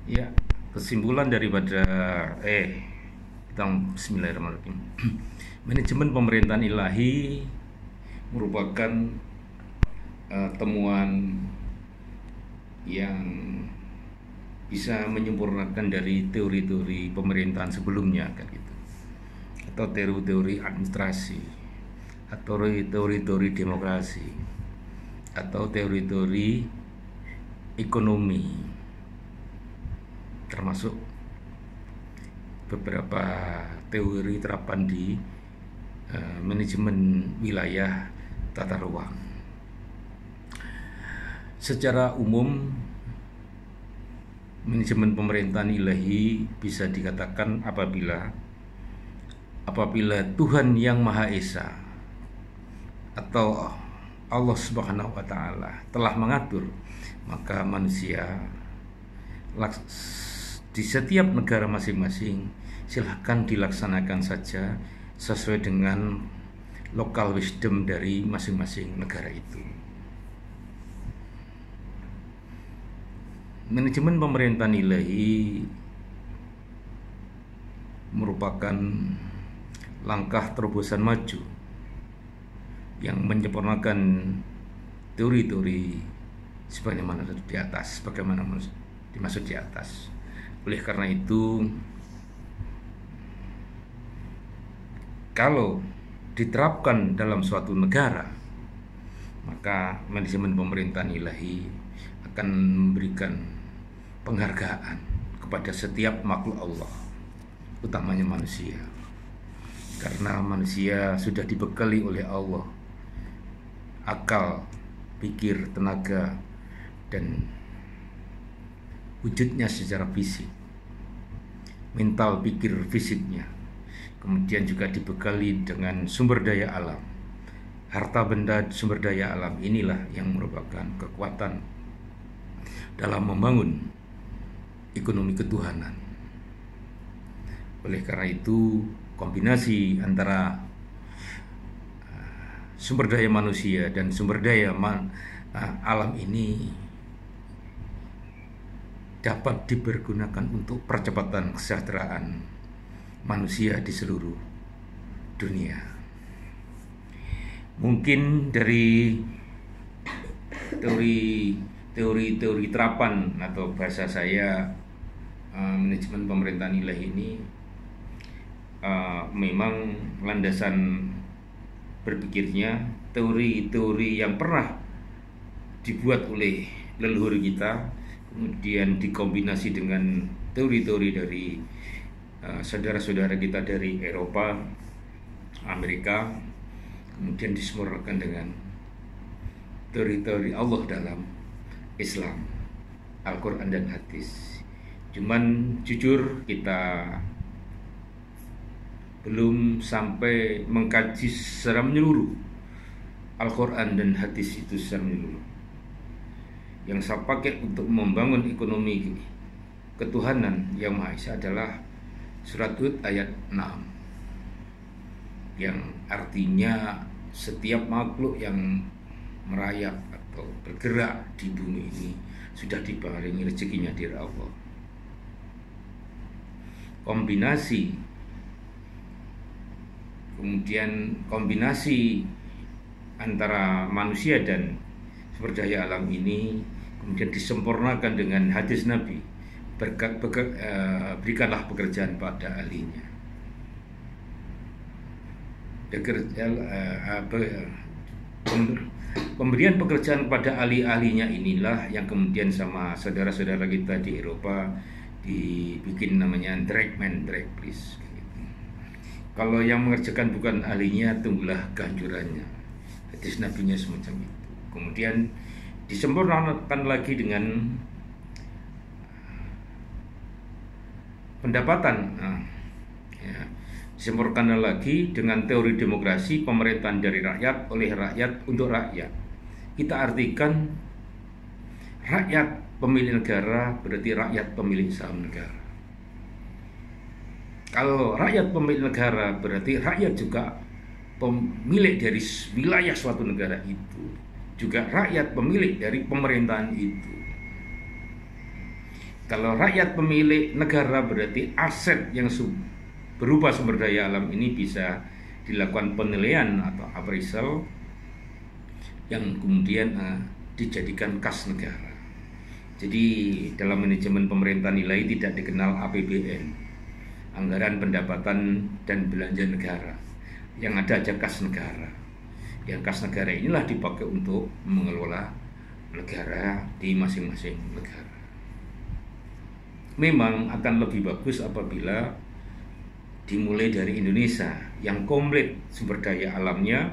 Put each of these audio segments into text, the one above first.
Ya, kesimpulan daripada kita Bismillahirrahmanirrahim. Manajemen pemerintahan ilahi merupakan temuan yang bisa menyempurnakan dari teori-teori pemerintahan sebelumnya kan gitu. Atau teori-teori administrasi, atau teori-teori demokrasi, atau teori-teori ekonomi, termasuk beberapa teori terapan di manajemen wilayah tata ruang. Secara umum, manajemen pemerintahan ilahi bisa dikatakan apabila Tuhan yang Maha Esa atau Allah Subhanahu wa Ta'ala telah mengatur, maka manusia di setiap negara masing-masing silahkan dilaksanakan saja sesuai dengan local wisdom dari masing-masing negara itu. Manajemen pemerintahan ilahi merupakan langkah terobosan maju yang menyempurnakan teori-teori sebagaimana di atas, bagaimana dimaksud di atas. Oleh karena itu, kalau diterapkan dalam suatu negara, maka manajemen pemerintahan ilahi akan memberikan penghargaan kepada setiap makhluk Allah, utamanya manusia. Karena manusia sudah dibekali oleh Allah akal, pikir, tenaga, dan wujudnya secara fisik, mental, pikir, fisiknya. Kemudian juga dibekali dengan sumber daya alam, harta benda sumber daya alam. Inilah yang merupakan kekuatan dalam membangun ekonomi ketuhanan. Oleh karena itu, kombinasi antara sumber daya manusia dan sumber daya alam ini dapat dipergunakan untuk percepatan kesejahteraan manusia di seluruh dunia. Mungkin dari teori terapan atau bahasa saya, manajemen pemerintahan ilahi ini memang landasan berpikirnya teori-teori yang pernah dibuat oleh leluhur kita, kemudian dikombinasi dengan teori-teori dari saudara-saudara kita dari Eropa, Amerika, kemudian disempurnakan dengan teori-teori Allah dalam Islam, Al-Quran dan Hadis. Cuman jujur kita belum sampai mengkaji secara menyeluruh Al-Quran dan Hadis itu secara menyeluruh. Yang saya pakai untuk membangun ekonomi ketuhanan yang Maha Esa adalah Surat Hud ayat 6, yang artinya setiap makhluk yang merayap atau bergerak di bumi ini sudah dibarengi rezekinya dari Allah. Kombinasi antara manusia dan sumber daya alam ini kemudian disempurnakan dengan hadis Nabi, berikanlah pekerjaan pada ahlinya. Pemberian pekerjaan kepada ahli-ahlinya inilah yang kemudian sama saudara-saudara kita di Eropa dibikin namanya drag please. Kalau yang mengerjakan bukan ahlinya, tunggulah kehancurannya. Hadis nabinya semacam itu. Kemudian disempurnakan lagi dengan pendapatan. Disempurnakan lagi dengan teori demokrasi, pemerintahan dari rakyat, oleh rakyat, untuk rakyat. Kita artikan rakyat pemilik negara berarti rakyat pemilik saham negara. Kalau rakyat pemilik negara berarti rakyat juga pemilik dari wilayah suatu negara itu, juga rakyat pemilik dari pemerintahan itu. Kalau rakyat pemilik negara berarti aset yang berupa sumber daya alam ini bisa dilakukan penilaian atau appraisal yang kemudian dijadikan kas negara. Jadi dalam manajemen pemerintah nilai tidak dikenal APBN, anggaran pendapatan dan belanja negara. Yang ada aja kas negara. Yang kas negara inilah dipakai untuk mengelola negara di masing-masing negara. Memang akan lebih bagus apabila dimulai dari Indonesia yang komplit sumber daya alamnya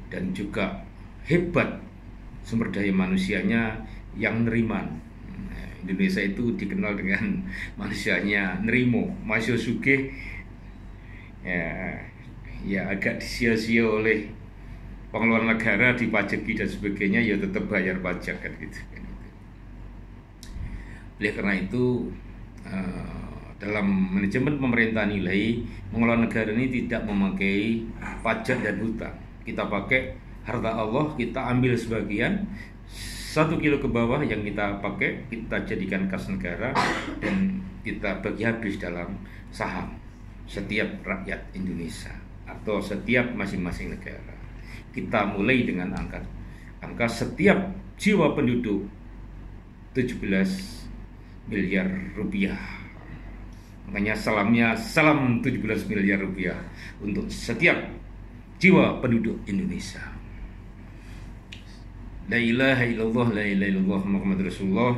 dan juga hebat sumber daya manusianya yang neriman. Indonesia itu dikenal dengan manusianya nerimo, masih sugih ya agak disia-sia oleh pengeluaran negara, dipajaki dan sebagainya, ya tetap bayar pajak kan gitu. Oleh karena itu dalam manajemen pemerintahan nilai, mengelola negara ini tidak memakai pajak dan hutang. Kita pakai harta Allah, kita ambil sebagian 1 kilo ke bawah yang kita pakai, kita jadikan kas negara dan kita bagi habis dalam saham setiap rakyat Indonesia atau setiap masing-masing negara. Kita mulai dengan angka setiap jiwa penduduk 17 miliar rupiah. Makanya salam 17 miliar rupiah untuk setiap jiwa penduduk Indonesia. La ilaha illallah, la ilaha illallah, Muhammad Rasulullah.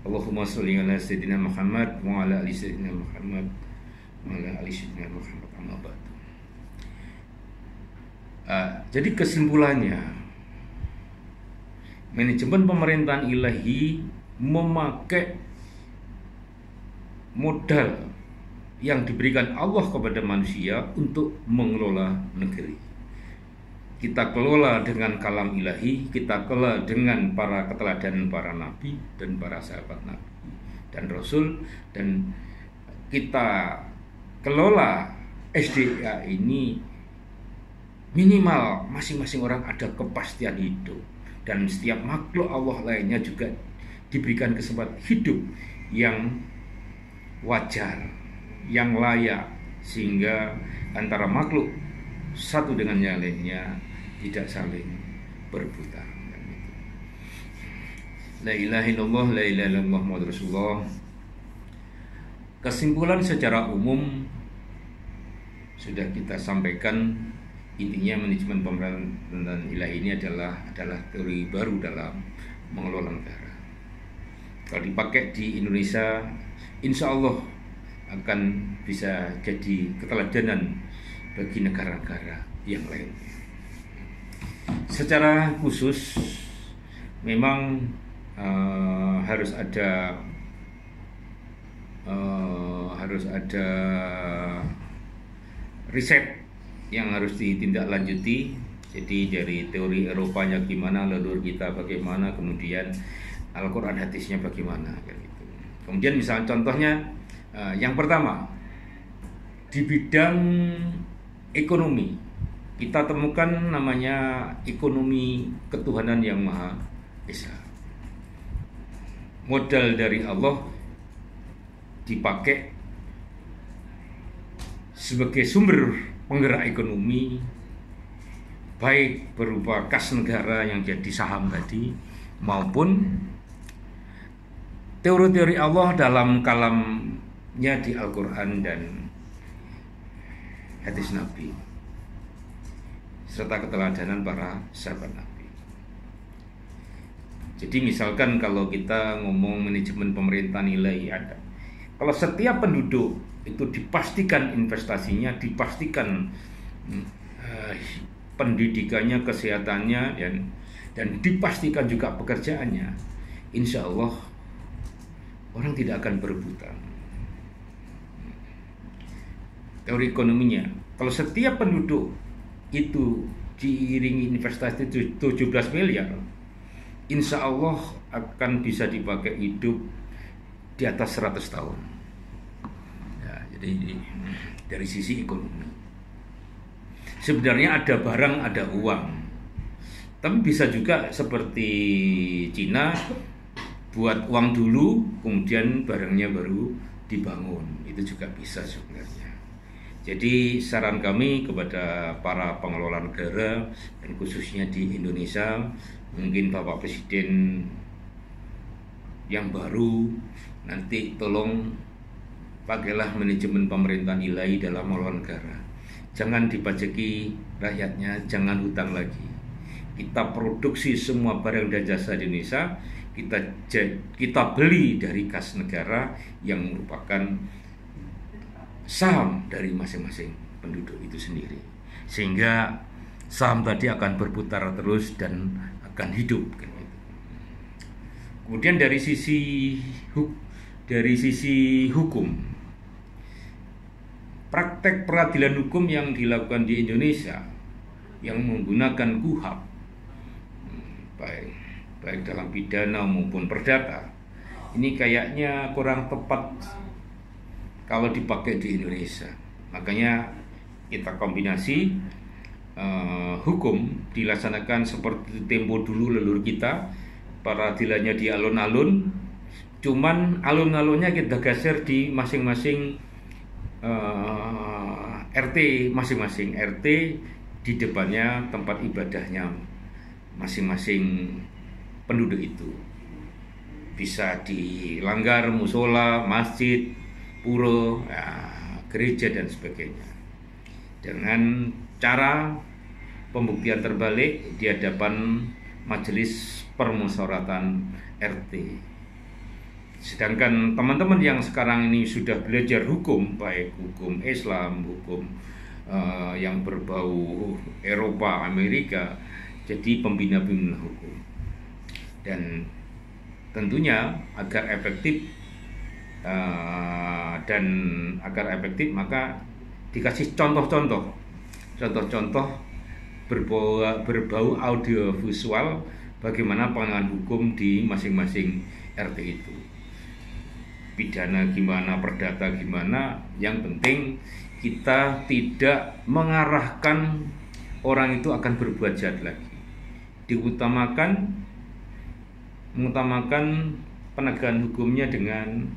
Allahumma sholli ala sayyidina Muhammad wa ala ali sayyidina Muhammad wa ala ali sayyidina Muhammad. Amma ba'du. Jadi kesimpulannya, manajemen pemerintahan ilahi memakai modal yang diberikan Allah kepada manusia untuk mengelola negeri. Kita kelola dengan kalam ilahi, kita kelola dengan para keteladanan para nabi dan para sahabat nabi dan rasul, dan kita kelola SDA ini minimal masing-masing orang ada kepastian hidup, dan setiap makhluk Allah lainnya juga diberikan kesempatan hidup yang wajar, yang layak, sehingga antara makhluk satu dengan yang lainnya tidak saling berebutan. La ilaha illallah, la ilaha illallah, Muhammad Rasulullah. Kesimpulan secara umum sudah kita sampaikan. Intinya manajemen pemerintahan ilahi ini adalah teori baru dalam mengelola negara. Kalau dipakai di Indonesia, insya Allah akan bisa jadi keteladanan bagi negara-negara yang lain. Secara khusus memang harus ada riset yang harus ditindaklanjuti. Jadi dari teori Eropanya gimana, leluhur kita bagaimana, kemudian Al-Quran hadisnya bagaimana gitu. Kemudian misalnya contohnya yang pertama di bidang ekonomi, kita temukan namanya ekonomi ketuhanan yang Maha Esa. Modal dari Allah dipakai sebagai sumber penggerak ekonomi, baik berupa kas negara yang jadi saham tadi, maupun teori-teori Allah dalam kalamnya di Al-Quran dan hadis Nabi, serta keteladanan para sahabat Nabi. Jadi misalkan kalau kita ngomong manajemen pemerintahan nilai, ada kalau setiap penduduk itu dipastikan investasinya, dipastikan pendidikannya, kesehatannya, dan dipastikan juga pekerjaannya, insya Allah orang tidak akan berebutan. Teori ekonominya, kalau setiap penduduk itu diiringi investasi 17 miliar, insya Allah akan bisa dipakai hidup di atas 100 tahun. Ya, jadi dari sisi ekonomi, sebenarnya ada barang, ada uang, tapi bisa juga seperti Cina buat uang dulu, kemudian barangnya baru dibangun. Itu juga bisa sebenarnya. Jadi saran kami kepada para pengelola negara dan khususnya di Indonesia, mungkin Bapak Presiden yang baru nanti tolong pakailah manajemen pemerintahan ilahi dalam mengelola negara. Jangan dipajaki rakyatnya, jangan hutang lagi. Kita produksi semua barang dan jasa di Indonesia, kita beli dari kas negara yang merupakan saham dari masing-masing penduduk itu sendiri, sehingga saham tadi akan berputar terus dan akan hidup. Kemudian dari sisi hukum, praktek peradilan hukum yang dilakukan di Indonesia yang menggunakan KUHP, baik dalam pidana maupun perdata, ini kayaknya kurang tepat kalau dipakai di Indonesia. Makanya kita kombinasi hukum dilaksanakan seperti tempo dulu leluhur kita, peradilannya di alun-alun, cuman alun-alunnya kita geser di masing-masing RT, masing-masing RT di depannya tempat ibadahnya masing-masing penduduk itu. Bisa dilanggar musola, masjid, pura, gereja dan sebagainya, dengan cara pembuktian terbalik di hadapan majelis permusyawaratan RT. Sedangkan teman-teman yang sekarang ini sudah belajar hukum, baik hukum Islam, hukum yang berbau Eropa, Amerika, jadi pembina-pembina hukum. Dan tentunya agar efektif maka dikasih contoh-contoh berbau audiovisual bagaimana penanganan hukum di masing-masing RT itu. Pidana gimana, perdata gimana, yang penting kita tidak mengarahkan orang itu akan berbuat jahat lagi. Mengutamakan penegakan hukumnya dengan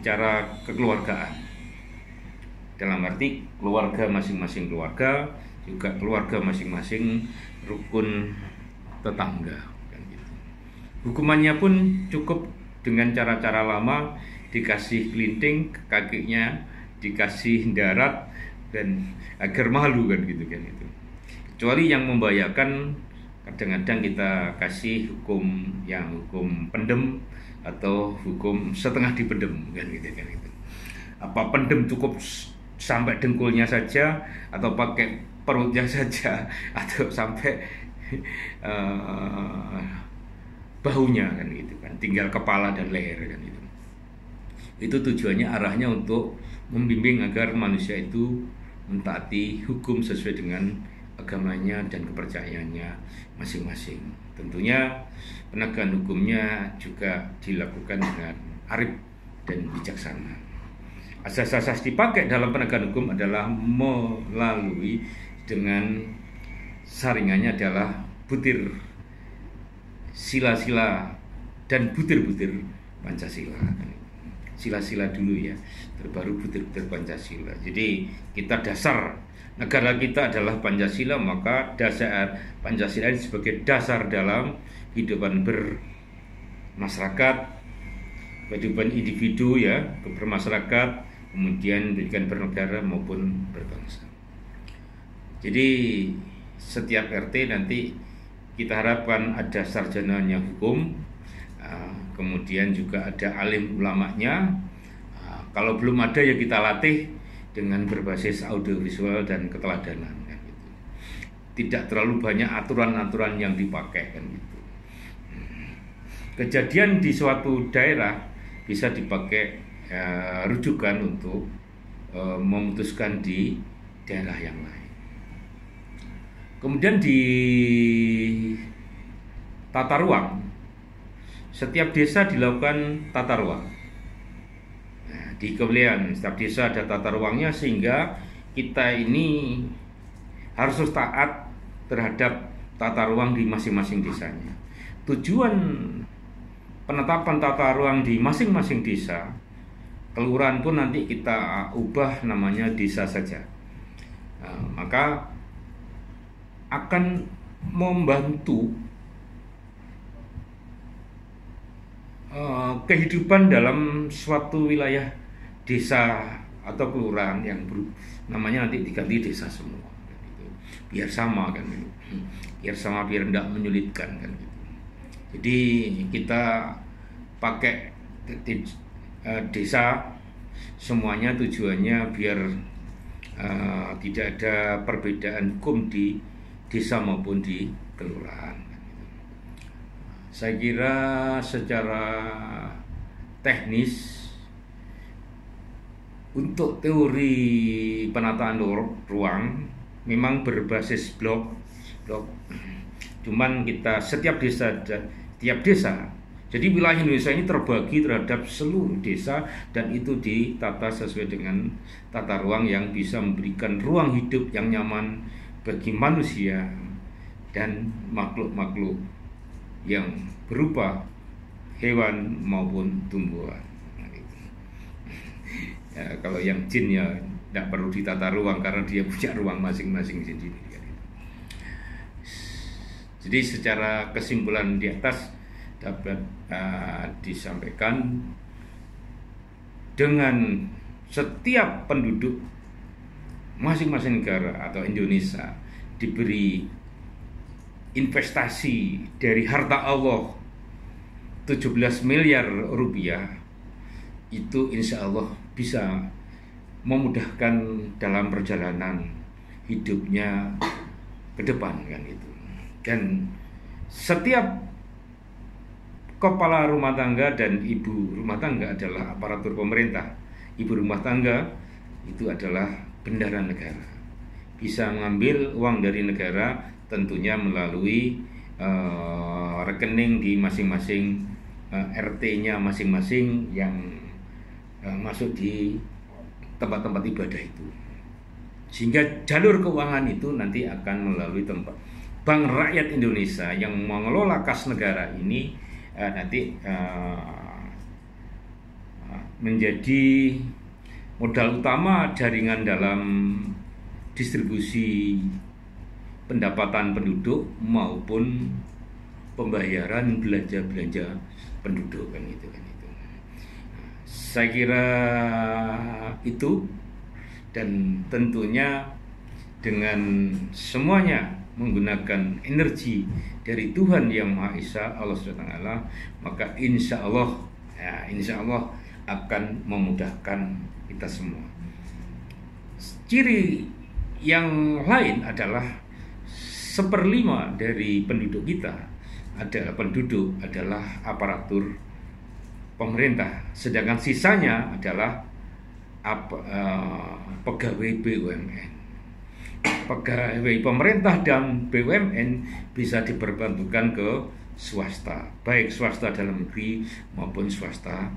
cara kekeluargaan. Dalam arti keluarga masing-masing keluarga, juga keluarga masing-masing rukun tetangga, kan gitu. Hukumannya pun cukup dengan cara-cara lama, dikasih kelinting ke kakinya, dikasih darat, dan agar malu, kan gitu kan itu. Kecuali yang membahayakan, kadang-kadang kita kasih hukum pendem atau hukum setengah dipendem, kan gitu kan itu. Apa pendem cukup sampai dengkulnya saja, atau pakai perutnya saja, atau sampai bahunya, kan gitu kan, tinggal kepala dan leher, kan gitu. Itu tujuannya, arahnya untuk membimbing agar manusia itu mentaati hukum sesuai dengan agamanya dan kepercayaannya masing-masing. Tentunya penegakan hukumnya juga dilakukan dengan arif dan bijaksana. Asas-asas dipakai dalam penegakan hukum adalah melalui dengan saringannya adalah butir sila-sila dan butir-butir Pancasila. Sila-sila dulu ya, terbaru butir-butir Pancasila. Jadi kita dasar negara kita adalah Pancasila, maka dasar Pancasila ini sebagai dasar dalam kehidupan bermasyarakat, kehidupan individu ya, bermasyarakat, kemudian pendidikan bernegara maupun berbangsa. Jadi setiap RT nanti kita harapkan ada sarjananya hukum, kemudian juga ada alim ulamanya. Kalau belum ada ya kita latih dengan berbasis audiovisual dan keteladanan, kan gitu. Tidak terlalu banyak aturan-aturan yang dipakai, kan gitu. Kejadian di suatu daerah bisa dipakai rujukan untuk memutuskan di daerah yang lain. Kemudian di tata ruang, setiap desa dilakukan tata ruang. Nah, di kewilayahan setiap desa ada tata ruangnya, sehingga kita ini harus taat terhadap tata ruang di masing-masing desanya. Tujuan penetapan tata ruang di masing-masing desa, kelurahan pun nanti kita ubah namanya desa saja. Maka akan membantu kehidupan dalam suatu wilayah desa atau kelurahan yang namanya nanti diganti desa semua kan gitu. Biar sama kan gitu. Biar sama, biar tidak menyulitkan kan gitu. Jadi kita pakai desa semuanya, tujuannya biar tidak ada perbedaan hukum di desa maupun di kelurahan. Saya kira secara teknis untuk teori penataan ruang memang berbasis blok. Cuman kita setiap desa, jadi wilayah Indonesia ini terbagi terhadap seluruh desa, dan itu ditata sesuai dengan tata ruang yang bisa memberikan ruang hidup yang nyaman bagi manusia dan makhluk-makhluk yang berupa hewan maupun tumbuhan. Ya, kalau yang jin ya tidak perlu ditata ruang karena dia punya ruang masing-masing sendiri. Jadi secara kesimpulan di atas dapat disampaikan, dengan setiap penduduk masing-masing negara atau Indonesia diberi investasi dari harta Allah 17 miliar rupiah, itu insya Allah bisa memudahkan dalam perjalanan hidupnya ke depan kan itu. Dan setiap kepala rumah tangga dan ibu rumah tangga adalah aparatur pemerintah. Ibu rumah tangga itu adalah bendahara negara, bisa mengambil uang dari negara tentunya melalui rekening di masing-masing RT-nya masing-masing yang masuk di tempat-tempat ibadah itu, sehingga jalur keuangan itu nanti akan melalui tempat Bank Rakyat Indonesia yang mengelola kas negara ini nanti menjadi modal utama jaringan dalam distribusi pendapatan penduduk maupun pembayaran belanja penduduk kan itu. Saya kira itu, dan tentunya dengan semuanya menggunakan energi dari Tuhan Yang Maha Esa, Allah SWT, maka insya Allah akan memudahkan kita semua. Ciri yang lain adalah 1/5 dari penduduk kita adalah aparatur pemerintah, sedangkan sisanya adalah pegawai BUMN. Pegawai pemerintah dan BUMN bisa diperbantukan ke swasta, baik swasta dalam negeri maupun swasta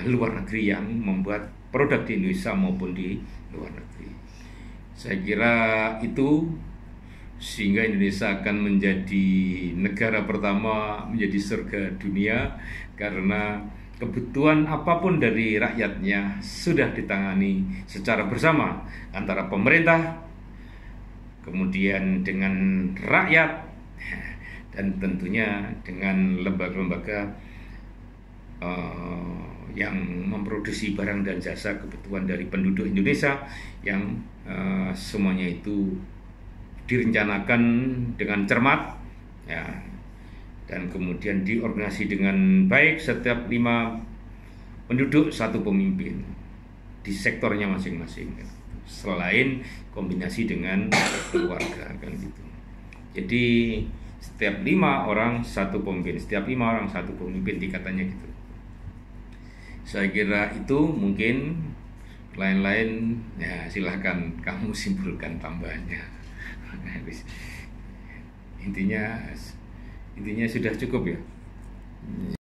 luar negeri yang membuat produk di Indonesia maupun di luar negeri. Saya kira itu, sehingga Indonesia akan menjadi negara pertama, menjadi surga dunia, karena kebutuhan apapun dari rakyatnya sudah ditangani secara bersama antara pemerintah, kemudian dengan rakyat, dan tentunya dengan lembaga-lembaga yang memproduksi barang dan jasa kebutuhan dari penduduk Indonesia, yang semuanya itu direncanakan dengan cermat ya, dan kemudian diorganisasi dengan baik. Setiap 5 penduduk 1 pemimpin di sektornya masing-masing, selain kombinasi dengan keluarga kan gitu. Jadi setiap 5 orang 1 pemimpin, setiap 5 orang 1 pemimpin, dikatanya gitu. Saya kira itu, mungkin lain-lain ya silahkan kamu simpulkan tambahannya. Intinya sudah cukup ya.